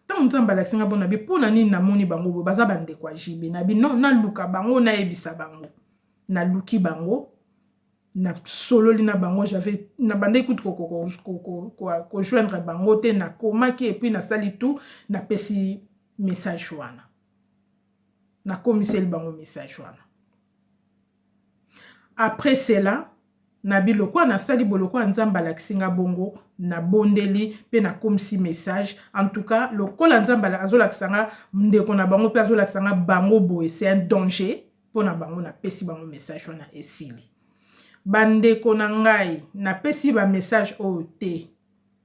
Tant nzamba la kisanga bona bi pona nini na moni bango baza bandeko ya JB na bi non na luka bango na yebisa bango. Na luki bango na sololi na bango j'avais na bande écoute ko joindre bango te na komaki et puis na sali tout na pesi message wana na komisel bango message wana après cela na biloko na sali boloko nzamba la kisinga bongo na bondeli pe na komisi message en tout cas lokola nzamba la azola kisanga ndeko na bango pe azola kisanga bango boye c'est un danger pona bango na pesi bango message wana esili bandeko na ngai na pesi ba message oyo te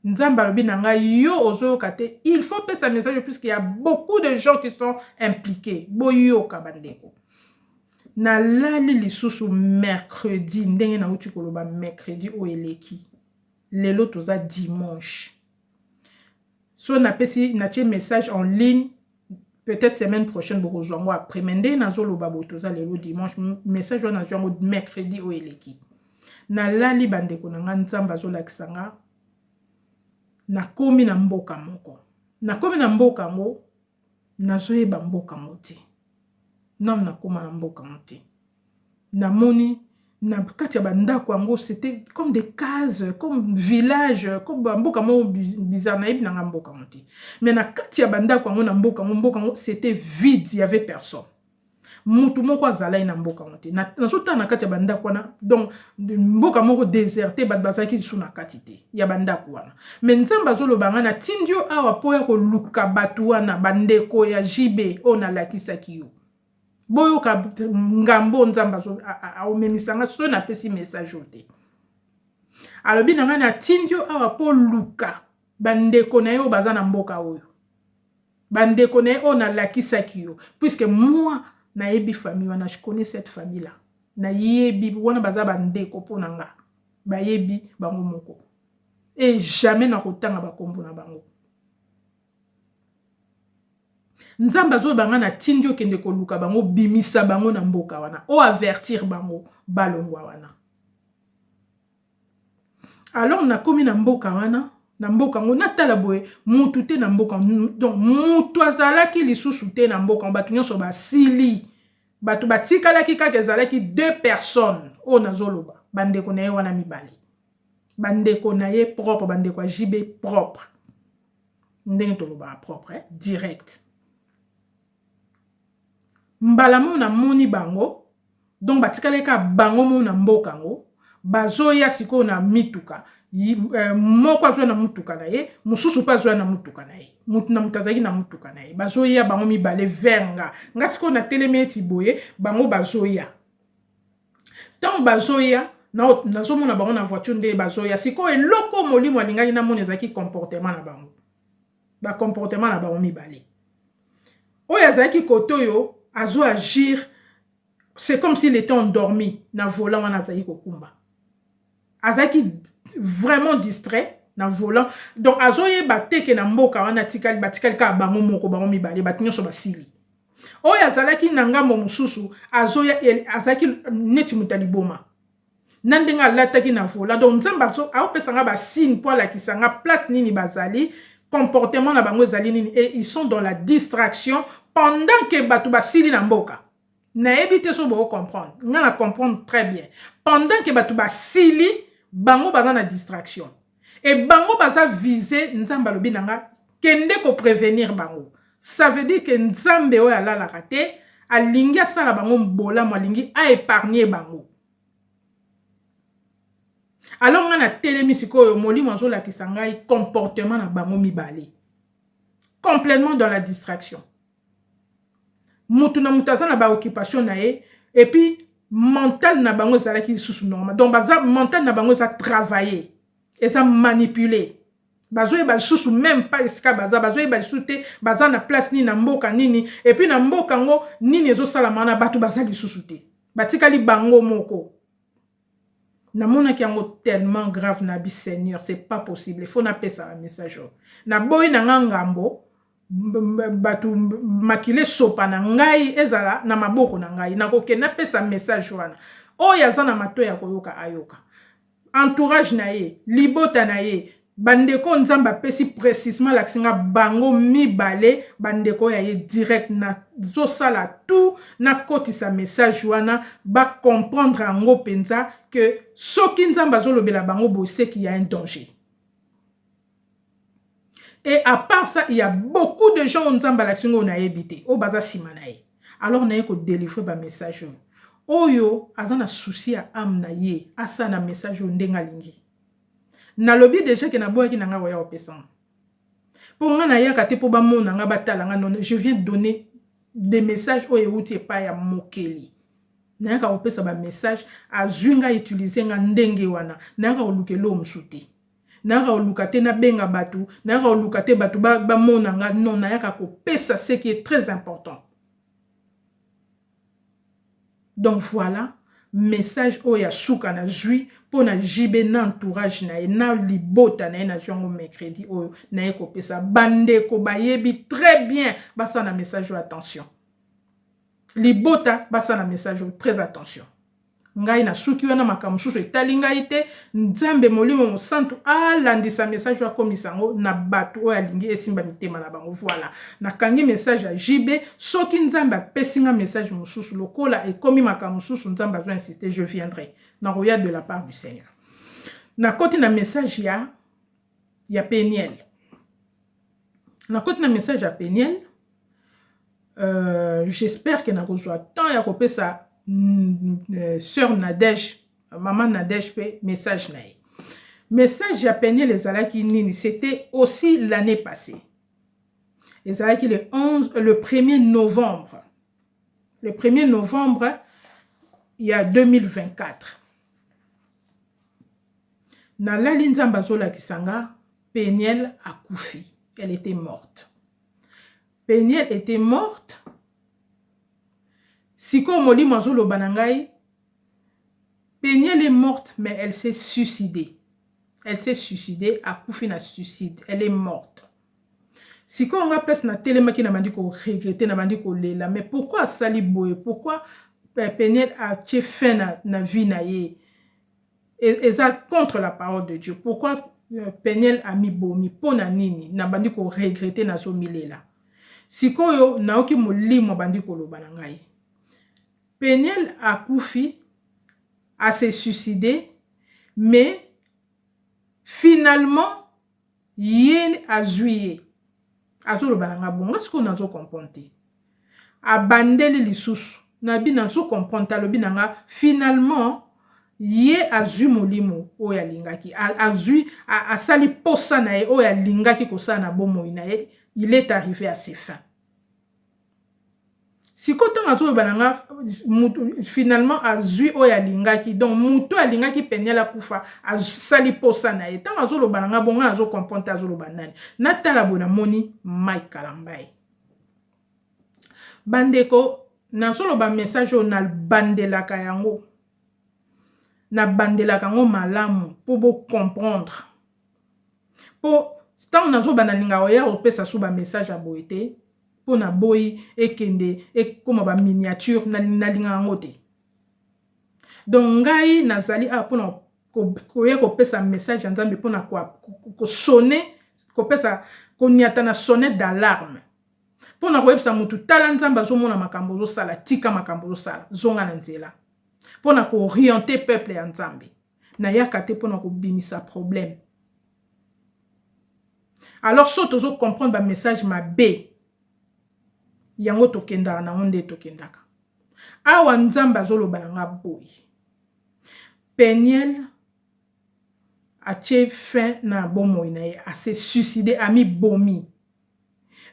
nzamba lobi na ngai yo ozoyoka te il faut pesa message puisqu'il y a beaucoup de gens qui sont impliqués boyoka bandeko na lali lisusu mercredi ndenge na uti koloba mercredi o eleki lelo toza dimanche so na pesi na tie message en ligne peut-être semaine prochaine bokozwango après mende na zoloba botoza lelo dimanche message wana zwango mercredi o eleki na lali bandeko na nga nzamba zolakisanga nakomi na mboka moko nakomi na mboka ngo nazoyeba mboka ngo te nam nakoma na mboka ngo te namoni na kati ya bandako yango c'était comme des cases, comme village, comme mboka mo bizarre na yebi na mboka monti. Mais na kati ya bandako yango na mboka yango c'était vide, il y avait personne. Mutu moko azalai na mboka monti. Na sota na kati ya bandako wana, donc mboka moko déserté bat bazaki su na kati te ya bandako wana. Mais nzamba azoloba na tindio awa po ya ko luka batu wana bandeko ya jibe ona lakisaki yo. Boyo ka ngambo nzamba aomemisanga so na pesi message ote. Alobi na tindio awa po luka bandeko na yo baza na mboka oyo. Bandeko na yo na lakisaki yo. Puisque moi na yebi famille wana, je connais cette famille là. Na yebi wana baza bandeko po nanga. Ba yebi bango moko. Et jamais na kotanga bakombo na bango. Nzamba zo banga na tindio kende ko luka bango bimisa bango na mboka wana. O avertir bango balongwa wana. Alors na komi na mboka wana, na mboka ngo natala boye mutu te na mboka. Donc mutu azalaki lisusu te na mboka, batu nyonso basili. Batu batikalaki kaka ezalaki 2 personnes o nazoloba. Bandeko na ye wana mibali. Bandeko na ye propre, bandeko jibe propre. Ndenge toloba propre, direct. Mbalamo na moni bango, donc batikaleka bango mo na mboka ngo, bazoya siko na mituka, moko azwa na mutuka na ye, mususu pa azwa na mutuka na ye, mutu na mutazaki na mutuka na ye, bazoya bango mibale venga, nga siko na telemeti boye, bango bazoya. Tant bazoya, nazomona bango na voiture nde bazoya, siko eloko molimo alingaki na moni ezaki comportement na bango. Ba comportement na bango mibale. Oyo azaki kotoyo, azo agir, c'est comme s'il était endormi na volant wana azaki kokumba. Azaki vraiment distrait na volant. Donc azo yeba teke na mboka wana tikali batikali ka bango moko bango mibale batinyo so basili. Oyo azalaki na ngambo mususu azo ya azaki neti mutaliboma. Nandenga lataki na volant. Donc nzamba so aopesanga ba signe pour la kisanga place nini bazali. Comportement na bango ezali nini, et ils sont dans la distraction pendant que batu basili na mboka. Na ebite so bo comprendre. Nga na comprendre très bien. Pendant que batu basili, bango baza na distraction. Et bango baza viser nzamba lobi nanga kende ko prévenir bango. Ça veut dire que nzambe oyo alala kate, alingi asala bango mbola mo alingi a épargner bango. Alors on a telemi sikoyo moli manzo la kisangai comportement na bango mibale. Complètement dans la distraction. Mutu na mutaza na ba occupation na ye, et puis mental na bango zalaki sous normal. Donc baza mental na bango za travailler et ça manipuler. Bazo e ba sous même pas eska baza e ba soute baza na place ni na mboka nini, et puis na mboka ngo nini ezo sala mana batu baza li susute. Batikali bango moko. Namona ki yango tellement grave na bi Seigneur, c'est pas possible. Il faut na pesa un message. Na boy na ngambo batu makile sopa na ngai ezala na maboko na ngai na koke na pesa message wana. Oya zana mato ya koyoka ayoka. Entourage na ye, libota na ye, bandeko nzamba pesi précisément laksinga bango mibale, bandeko ya ye direct na zo sala tout na koti sa message wana ba comprendre ango penza que soki nzamba zo lobela bango bo c'est qu'il y a un danger. Et à part ça, il y a beaucoup de gens nzamba laksinga na yebite o baza simanaye. Alors na ye ko délivrer ba message oyo azana souci ya am na ye asa na message ndenga lingi. Na lobi déjà que na boya ki nanga waya opesan. Pour nga na ya kate po ba mona nga batala nga non, je viens donner des messages o euti pa ya mokeli. Na ka opesa ba message azunga utiliser nga ndenge wana. Na ka olukelo msuti. Na ka olukate na benga batu, na ka olukate batu ba mona nga non na ka kopesa ce qui est très important. Donc voilà, message oya souka na jui pour na jibe na entourage na na libota na jongo mercredi oyo na eko pesa bande ko bayebi très bien basa na message attention. Libota basa na message très attention. ngai na suki wana makambo mosusu etali ngai te nzambe molimo mosantu alandisa message oyo akomisa yango na bato oyo alingi esimba mitema na bango. Voilà, nakangi message ya jibe soki nzambe apesi nga message mosusu lokola ekomi makambo mosusu nzambe azo insister, je viendrai na roya de la part du Seigneur. Na koti na message ya Peniel. Na koti na message ya Peniel, j'espère que na kozwa temps ya kopesa sœur Nadège, maman Nadège pe message na ye. Message ya Peniel ezalaki nini? C'était aussi l'année passée. Ezalaki le 1er novembre. Le 1er novembre, il y a 2024. Na lali nzamba zola kisanga, Peniel a koufi. Elle était morte. Peniel était morte. Siko moli mazolo banangai. Peniel est morte, mais elle s'est suicidée. Elle s'est suicidée, a koufi na suicide. Elle est morte. Siko on a place na télémaki na bandi ko regretter na bandi ko lela. Mais pourquoi sali boye? Pourquoi Peniel a tué fin na vie na ye? Et ça contre la parole de Dieu. Pourquoi Peniel a mis bomi? Pona nini? Na bandi ko regretter na zo milela. Sikoyo naoki molimo bandi ko loba na ngai. Peniel a koufi, a se suicidé, mais finalement, yen a juillet. Azo loba na nga bonga siko nazo comprendre. A bandeli lisusu. Nabi nazo comprendre lobi na nga finalement ye a zu molimo o ya lingaki. A sali posa na ye o ya lingaki kosa na bomo na ye. Il est arrivé à ses fins. Si quand on finalement a zui oya lingaki, donc muto a lingaki Peniel a koufa a sali posa na ye. Tant azo lo bananga bonga azo comprendre azo lo banani. Natala bona moni Mike Kalambai. Bandeko na solo ba message o na bandela kayango. Na bandela kango malamu pour bo comprendre. Pour tant nazo banalinga oya opesa sous ba message a boité. Pour na boy et kende et comme ba miniature na linga ngote. Donc ngai nazali a pour na ko pesa message nzambe pour na ko sonner ko pesa ko niata na sonner d'alarme. Pour na ko pesa mutu tala nzamba zo mona makambo zo sala tika makambo zo sala zonga na nzela. Pour na ko orienter peuple ya nzambe. Na yakate pour na ko bimisa problème. Alors soto zo comprendre ba message ma B. Yango tokenda na onde tokendaka. Awa nzamba zolo balanga boy. Peniel a tué fin na bomo inaye, a se suicidé, a mi bomi.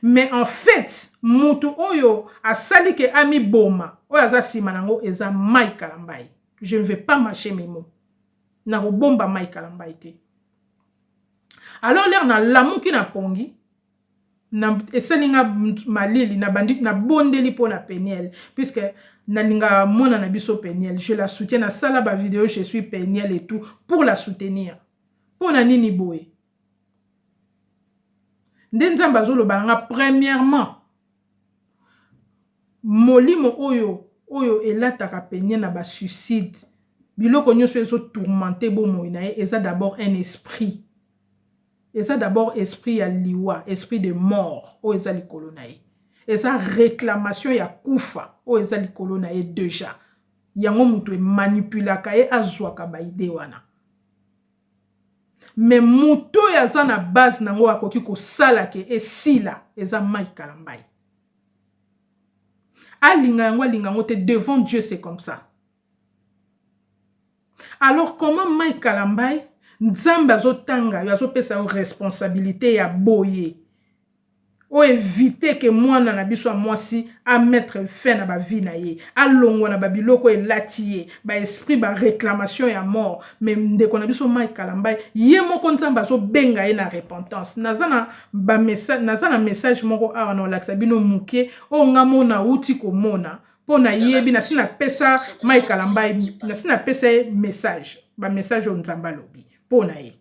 Mais en fait, mutu oyo a sali ke a mi boma. Oyo za simanango eza Mike Kalambai. Je ne vais pas mâcher mes mots. Na bomba Mike Kalambai te. Alors l'air na lamu ki na pongi. Na eselinga malili na bandi na bondeli po na Peniel puisque na linga mona na biso Peniel, je la soutiens na sala ba vidéo, je suis Peniel et tout pour la soutenir. Pour na nini boye. Ndenzamba zolo balanga premièrement molimo oyo elataka Peniel na ba suicide. Biloko nyoso ezo tourmenter bo moina eza d'abord un esprit. Et ça d'abord esprit ya liwa, esprit de mort, o eza likolo na ye. Et ça réclamation ya kufa, o eza likolo na ye déjà. Yango mutu e manipulaka ye azwaka ba ide wana. Mais mutu ya za na base nango akoki ko sala ke esila, eza Mike Kalambai. Alinga yango te devant Dieu, c'est comme ça. Alors comment Mike Kalambai Nzamba zotanga yo azopesa responsabilité ya boye o éviter que moi na biso mwasi a mettre fin na ba vie na ye a longwa na babiloko elatiye ba esprit ba réclamation ya mort mais ndeko na biso Mike Kalambai ye moko nzamba zo benga ye na repentance nazana ba message nazana message moko awa na laksa bino muke o ngamo na uti ko mona pona yebi na sina pesa Mike Kalambai na sina pesa message ba message o nzamba lobi pona ye.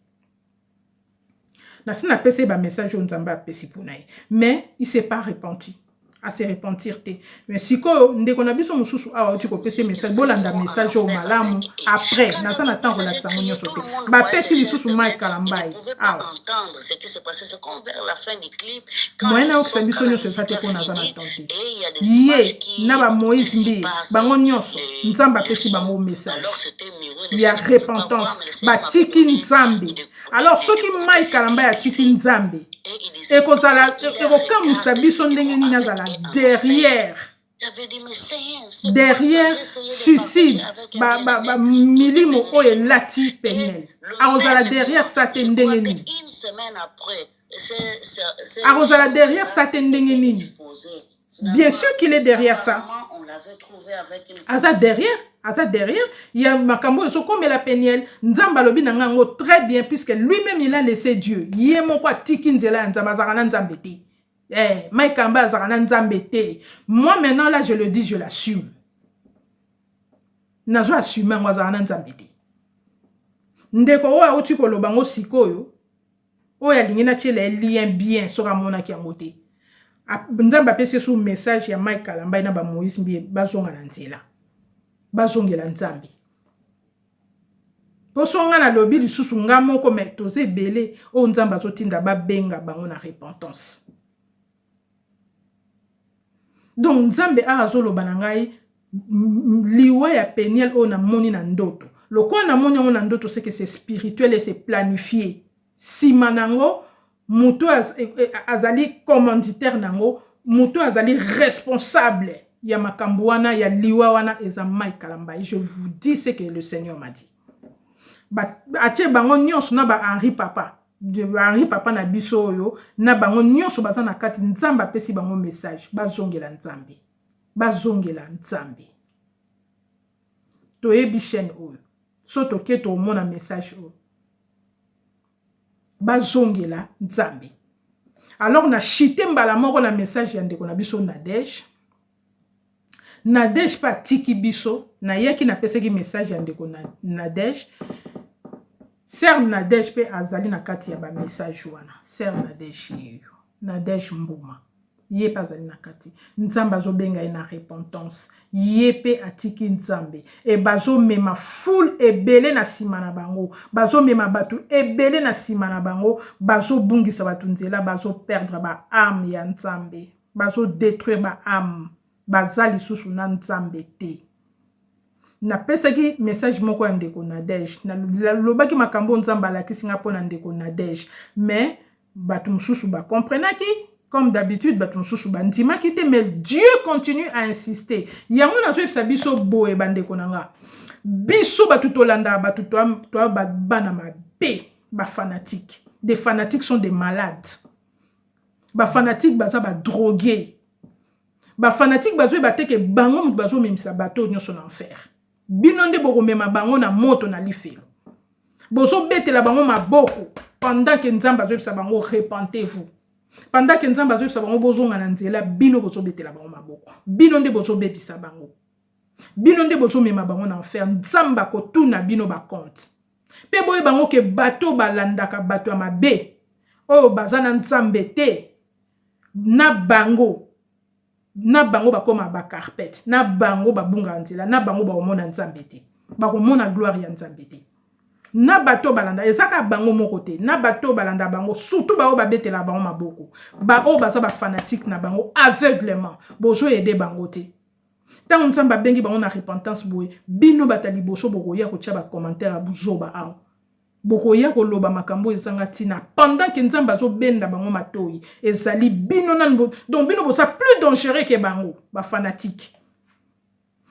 Na sina pese ba message on zamba pesi pona ye. Mais il s'est pas repenti. à se repentir te. Mais si ko ndeko na biso mususu awa tu kopese message bolanda message au malamu après naza na temps relaxa monyo sote ba pesi lisusu mai kalambai awa entendre ce qui se passait, c'est comme vers la fin du clip moi na okisa biso nyonso eza te mpo naza na temps te ye na ba Moïse mbi bango nyonso nzambe apesi bango message ya repentance batiki nzambe. Alors soki mai kalambai atiki nzambe ekozala ekokamusa biso ndenge nini azala derrière suicide milimo oyo elati penel akozala derrière sa te ndenge nini akozala derrière sa te ndenge nini. Bien sûr qu'il est derrière ça. Aza derrière, il y a makambo so comme la peniel, nzamba lobi na ngango très bien puisque lui-même il a laissé Dieu. Yemo kwa tiki nzela nzamba zakana nzambete. Maikamba zakana nzambete. Moi maintenant là je le dis, je l'assume. Nazo assume moi zakana nzambete. Ndeko oya otiko lobango sikoyo. Oya lingina chele lien bien sora mona ki amote. Nzamba pese sous message ya Mike Kalamba na ba Moïse mbi bazonga na nzela. Bazongela nzambi. Posonga na lobi lisusu nga moko me toze belé o nzamba zotinda ba benga bango na repentance. Donc nzambe azoloba na ngai liwa ya peniel o na moni na ndoto. Loko na moni na ndoto c'est que c'est spirituel et c'est planifié. Simanango muto azali commanditaire nango, muto azali responsable ya makambo wana ya liwa wana eza Mike Kalamba. Je vous dis ce que le Seigneur m'a dit. Atie bango nyonso na ba Henri Papa na biso oyo na bango nyonso baza na kati nzamba pesi bango message bazongela nzambe toyebi chaîne oyo so toke to mona message oyo bazongela nzambe. Alors na chité mbala moko na message ya ndeko na biso Nadège pa tiki biso na yaki na peseki message ya ndeko Nadège. Sœur Nadège pe azali na kati ya ba message wana. Sœur Nadège Mbuma. Ye pa azali na kati. Nzambe azobenga ye na repentance. Ye pe atiki nzambe. E bazo mema full ebele na sima na bango. Bazo mema batu ebele na sima na bango. Bazo bungisa batu nzela. Bazo perdre ba âme ya nzambe. Bazo détruire ba âme. Bazali susu na nzambe te. Na pesaki message moko ya ndeko Nadège. Na lobaki makambo nzamba la kisinga pona ndeko Nadège. Mais batu mususu ba comprenaki. Comme d'habitude, batu mususu ba ndima kite. Mais Dieu continue à insister. Yango na zo sa biso boe bandeko nanga. Biso batu tolanda batu toa bana ma be ba fanatique. Des fanatiques sont des malades. Ba fanatique baza ba drogués. Ba fanatique bazo bateke bango mutu bazo memisa bato nyonso na enfer. Bino nde boko mema bango na moto na lifelo. Bozo betela bango maboko pendant que nzamba bazo bisa bango repentez-vous. Pendant que nzamba bazo bisa bango bozonga na nzela bino bozo betela bango maboko. Bino nde bozo bebisa bango. Bino nde bozo mema bango na enfer. Nzamba ko tuna bino ba compte. Pe boye bango ke bato balandaka bato ya mabe. Oyo bazana nzambe te. Na bango bakoma ba carpet, na bango babunga nzela, na bango baomona nzambe te, bakomona gloire ya nzambe te. Na bato balanda ezaka bango moko te, na bato balanda bango surtout bao babetela bango maboko, bao baza ba fanatique na bango aveuglement, bozo aider bango te. Tant nzamba bengi bango na repentance boye, bino batali boso bokoya ko tia ba commentaire a buzoba aw. Bokoya ko loba makambo ezanga tina pendant que nzamba zo benda bango matoyi ezali bino nanbo donc bino bosa plus dangereux que bango ba fanatique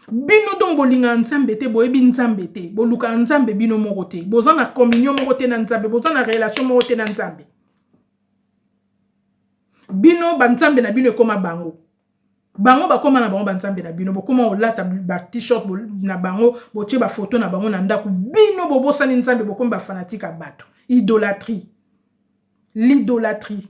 bino donc bolinga nzambe te boyebi nzambe te boluka nzambe bino moko te boza na communion moko te na nzambe boza na relation moko te na nzambe bino ba nzambe na bino ekoma bango bakoma na bango banzambe na bino bokoma olata ba t-shirt na bango botie ba photo na bango na ndaku bino bobosani nzambe bokoma ba fanatique a bato idolâtrie. L'idolâtrie.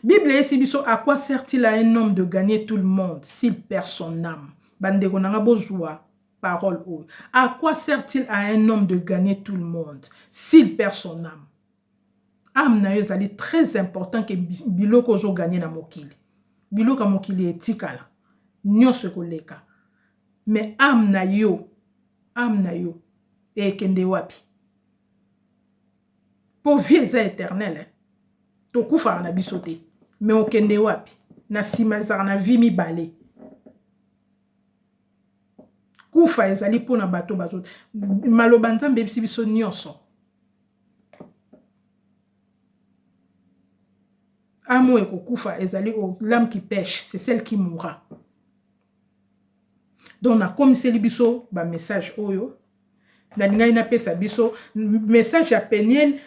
Bible esi biso à quoi sert-il à un homme de gagner tout le monde s'il perd son âme? Bandeko nanga bozwa parole ou. À quoi sert-il à un homme de gagner tout le monde s'il perd son âme? Âme na yo ezali très important que biloko zo gagner na mokili. biloka mokili etikala nyonso ekoleka mais âme na yo ekende wapi po vie eza éternel tokufaka na biso te mais okende wapi na nsima ezalaka na vie mibale kufa ezali mpona bato bazo maloba nzambe ebisi biso nyonso amo ekokufa ezali l'âme qui pêche c'est celle qui mourra donc nakomiseli biso bamessage oyo nalingai napesa biso message ya Peniel.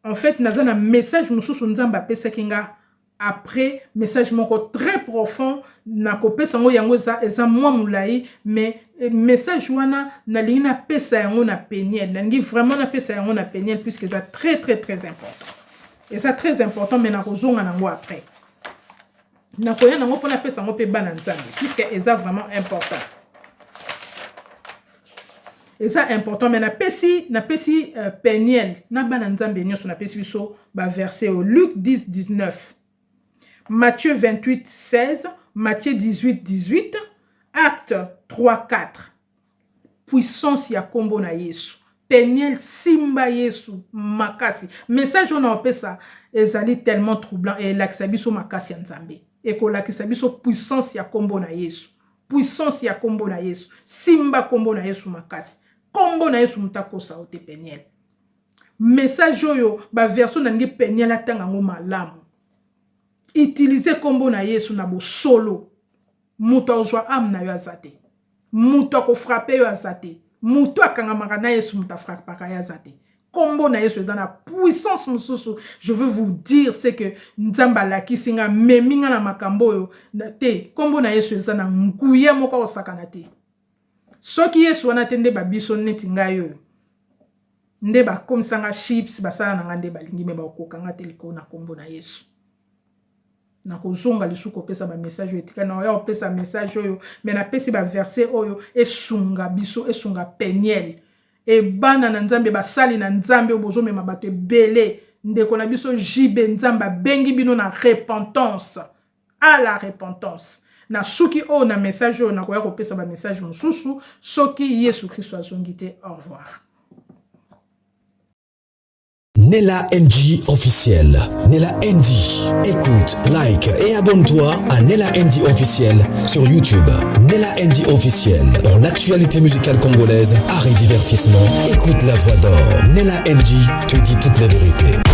En fait naza na message mosusu nzambe apesaki nga après message moko très profond nakopesa ngo yango eza mwa mulai mais message wana nalingi napesa yango na Peniel, nalingi vraiment napesa yango na Peniel puisque eza très très très important. Et ça très important mais nakozonga nango après. Nakoya nango pona pesa ngo pe bana nzambe puisque eza vraiment important. Et ça important mais napesi Peniel na bana nzambe nyonso napesi biso ba verset au Luc 10:19, Matthieu 28:16, Matthieu 18:18, Acte 3:4. Puissance ya kombo na Yesu. Peniel simba Yesu makasi. Message on a pesa ezali tellement troublant et lakisa biso makasi ya nzambe. Et ko lakisa biso puissance ya kombo na Yesu. Puissance ya kombo na Yesu. Simba kombo na Yesu makasi. Kombo na Yesu mutakosa ote Peniel. Message oyo ba version na ngi Peniel atanga ngo malamu. Utiliser kombo na Yesu na bo solo. Muto ozwa am na yo azate. Muto ko frapper yo azate. Muto akangamaka na Yesu muta frapaka ya azate. Kombo na Yesu ezana puissance mususu. Je veux vous dire c'est que nzamba lakisi nga meminga na makambo yo te. Kombo na Yesu ezana nguye moko osakana te. Soki Yesu wana tende ba biso neti ngayo. Nde ba komisanga chips basala na ngande balingi me ba okokanga te liko na kombo na Yesu. Na kozonga lisuko pesa ba message etika na oya pesa message oyo mais na pesi ba verset oyo esunga biso esunga Peniel e bana na nzambe basali na nzambe obozo mema bato ebele ndeko na biso jibe nzamba bengi bino na repentance à la repentance na suki o na message oyo na koya kopesa ba message mosusu soki Yesu Kristo azongi te. Au revoir. Nella NG officiel. Nella NG. Écoute, like et abonne-toi à Nella NG officiel sur YouTube. Nella NG officiel. Pour l'actualité musicale congolaise, art et divertissement, écoute la voix d'or. Nella NG te dit toute la vérité.